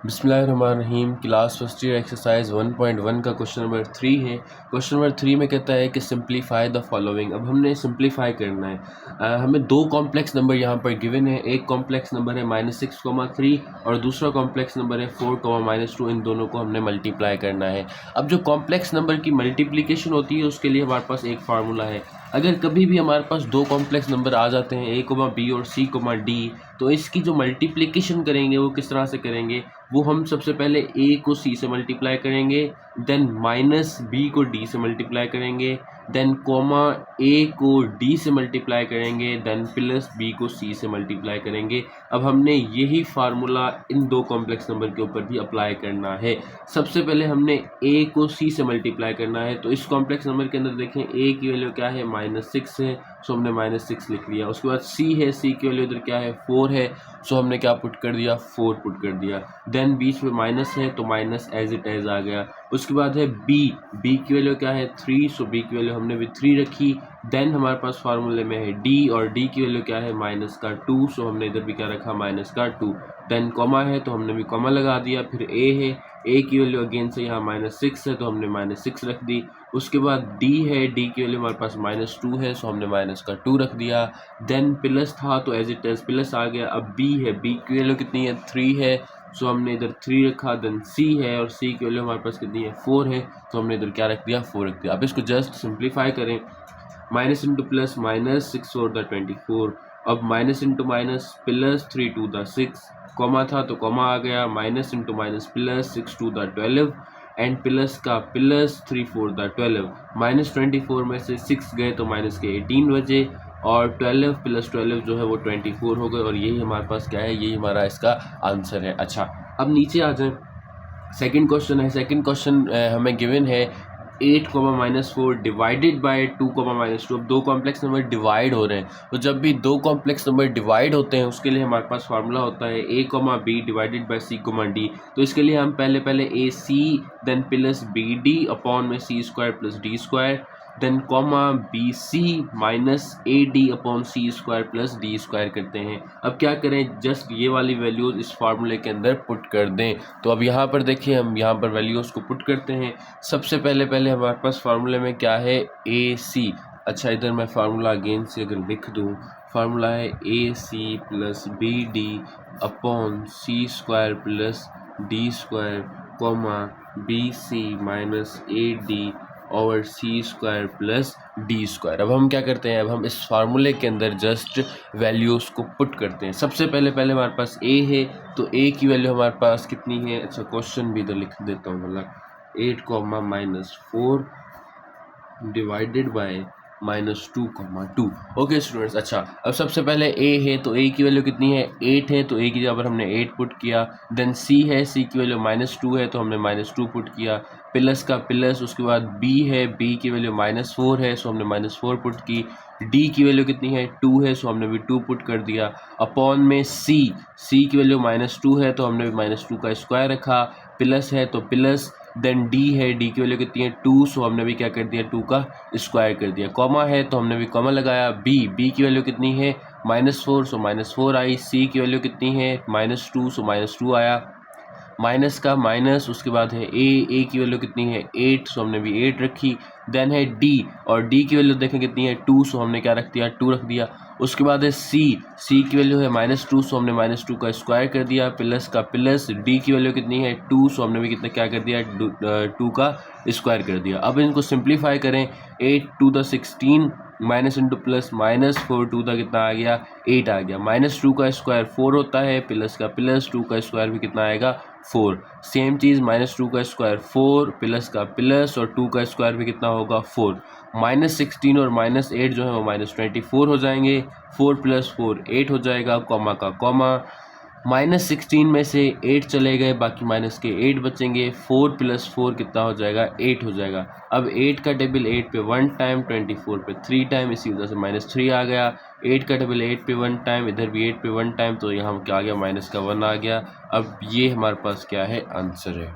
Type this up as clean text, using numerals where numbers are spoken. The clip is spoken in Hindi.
बिस्मिल्लाहिर्रहमानिर्रहीम। क्लास फर्स्ट ईयर एक्सरसाइज 1.1 का क्वेश्चन नंबर 3 है। क्वेश्चन नंबर 3 में कहता है कि सिंप्लीफाई द फॉलोइंग। अब हमने सिंप्लीफाई करना है। हमें दो कॉम्प्लेक्स नंबर यहाँ पर गिवन है। एक कॉम्प्लेक्स नंबर है -6,3 और दूसरा कॉम्प्लेक्स नंबर है 4, -2। इन दोनों को हमने मल्टीप्लाई करना है। अब जो कॉम्प्लेक्स नंबर की मल्टीप्लिकेशन होती है उसके लिए हमारे पास एक फार्मूला है। अगर कभी भी हमारे पास दो कॉम्प्लेक्स नंबर आ जाते हैं A, B और C, D, तो इसकी जो मल्टीप्लिकेशन करेंगे वो किस तरह से करेंगे, वो हम सबसे पहले A को C से मल्टीप्लाई करेंगे, देन -B को D से मल्टीप्लाई करेंगे, देन कॉमा A को D से मल्टीप्लाई करेंगे, देन +B को C से मल्टीप्लाई करेंगे। अब हमने यही फार्मूला इन दो कॉम्प्लेक्स नंबर के ऊपर भी अप्लाई करना है। सबसे पहले हमने A को C से मल्टीप्लाई करना है, तो इस कॉम्प्लेक्स नंबर के अंदर देखें A की वैल्यू क्या है, -6 है, सो हमने -6 लिख लिया। उसके बाद C है, C की वैल्यू इधर क्या है, 4 है, सो हमने क्या पुट कर दिया, 4 पुट कर दिया। देन बीच में माइनस है तो माइनस एज इट एज आ गया। उसके बाद है B की वैल्यू क्या है, 3, सो B की वैल्यू हमने भी 3 रखी। देन हमारे पास फार्मूले में है D और D की वैल्यू क्या है, -2, सो हमने इधर भी क्या रखा, -2। देन कॉमा है तो हमने भी कॉमा लगा दिया। फिर A है, A की वैल्यू अगेन से यहाँ -6 है तो हमने -6 रख दी। उसके बाद D है, D की वैल्यू हमारे पास -2 है, सो हमने -2 रख दिया। देन प्लस था तो एज इट एज प्लस आ गया। अब B है, B की वैल्यू कितनी है, 3 है, सो हमने इधर 3 रखा। देन C है और C की वैल्यू हमारे पास कितनी है, 4 है, तो हमने इधर क्या रख दिया, 4 रख दिया। अब इसको जस्ट सिंप्लीफाई करें, माइनस इंटू प्लस -6 और द 24। अब minus into minus +3 to the 6, comma था तो कॉमा आ गया, minus into minus +6 to the 12 and plus का +3 4 द 12। -24 में से 6 गए तो माइनस के 18 बचे और 12 + 12 जो है वो 24 हो गए और यही हमारे पास क्या है, यही हमारा इसका आंसर है। अच्छा, अब नीचे आ जाए, सेकंड क्वेश्चन है। सेकंड क्वेश्चन हमें गिवन है 8, -4 डिवाइडेड बाय 2, -2। अब दो कॉम्प्लेक्स नंबर डिवाइड हो रहे हैं, तो जब भी दो कॉम्प्लेक्स नंबर डिवाइड होते हैं उसके लिए हमारे पास फार्मूला होता है A, B divided by C, D। तो इसके लिए हम पहले AC देन +BD अपॉन में C² + D², then comma BC -AD upon C² + D² करते हैं। अब क्या करें, जस्ट ये वाली वैल्यूज़ इस फार्मूले के अंदर पुट कर दें। तो अब यहाँ पर देखिए, हम यहाँ पर वैल्यूज़ को पुट करते हैं। सबसे पहले हमारे पास फार्मूले में क्या है, AC। अच्छा, इधर मैं फार्मूला अगेन से अगर लिख दूँ, फार्मूला है AC + BD upon C² + D², comma BC -AD और C² + D²। अब हम क्या करते हैं, अब हम इस फार्मूले के अंदर जस्ट वैल्यूज़ को पुट करते हैं। सबसे पहले हमारे पास A है, तो A की वैल्यू हमारे पास कितनी है। अच्छा, क्वेश्चन भी इधर लिख देता हूँ, मतलब 8, -4 डिवाइडेड बाय -2, 2। ओके स्टूडेंट्स, अच्छा अब सबसे पहले A है, तो A की वैल्यू कितनी है, 8 है, तो A की जगह पर हमने 8 पुट किया। देन C है, C की वैल्यू -2 है, तो हमने -2 पुट किया, प्लस का प्लस। उसके बाद B है, B की वैल्यू -4 है, सो हमने -4 पुट की। D की वैल्यू कितनी है, 2 है, सो हमने भी 2 पुट कर दिया। अपॉन में C की वैल्यू -2 है, तो हमने भी -2 का स्क्वायर रखा, प्लस है तो प्लस। देन D है, D की वैल्यू कितनी है, 2, सो हमने भी क्या कर दिया, 2 का स्क्वायर कर दिया। कॉमा है तो हमने भी कॉमा लगाया। B की वैल्यू कितनी है, -4, सो -4 आई। C की वैल्यू कितनी है, -2, सो -2 आया। माइनस का माइनस। उसके बाद है A की वैल्यू कितनी है, 8, सो हमने भी 8 रखी। देन है D, और D की वैल्यू देखें कितनी है, 2, सो हमने क्या रख दिया, 2 रख दिया। उसके बाद है C की वैल्यू है -2, सो हमने -2 का स्क्वायर कर दिया, प्लस का प्लस। D की वैल्यू कितनी है, 2, सो हमने भी कितना क्या कर दिया, 2 का स्क्वायर कर दिया। अब इनको सिंप्लीफाई करें, 8 to the 16 minus into plus -4 to the कितना आ गया, 8 आ गया। -2 का स्क्वायर 4 होता है, प्लस का प्लस, 2 का स्क्वायर भी कितना आएगा, 4। सेम चीज़ -2 का स्क्वायर 4, प्लस का प्लस, और 2 का स्क्वायर भी कितना होगा, 4। -16 और -8 जो है वो -24 हो जाएंगे। 4 + 4 8 हो जाएगा, कॉमा का कॉमा। -16 में से 8 चले गए, बाकी माइनस के 8 बचेंगे। 4 + 4 कितना हो जाएगा, 8 हो जाएगा। अब 8 का टेबल 8 पे 1 टाइम, 24 पे 3 टाइम, इसी वजह से -3 आ गया। 8 का टेबल 8 पे 1 टाइम, इधर भी 8 पे 1 टाइम, तो यहाँ क्या आ गया, -1 आ गया। अब ये हमारे पास क्या है, आंसर है।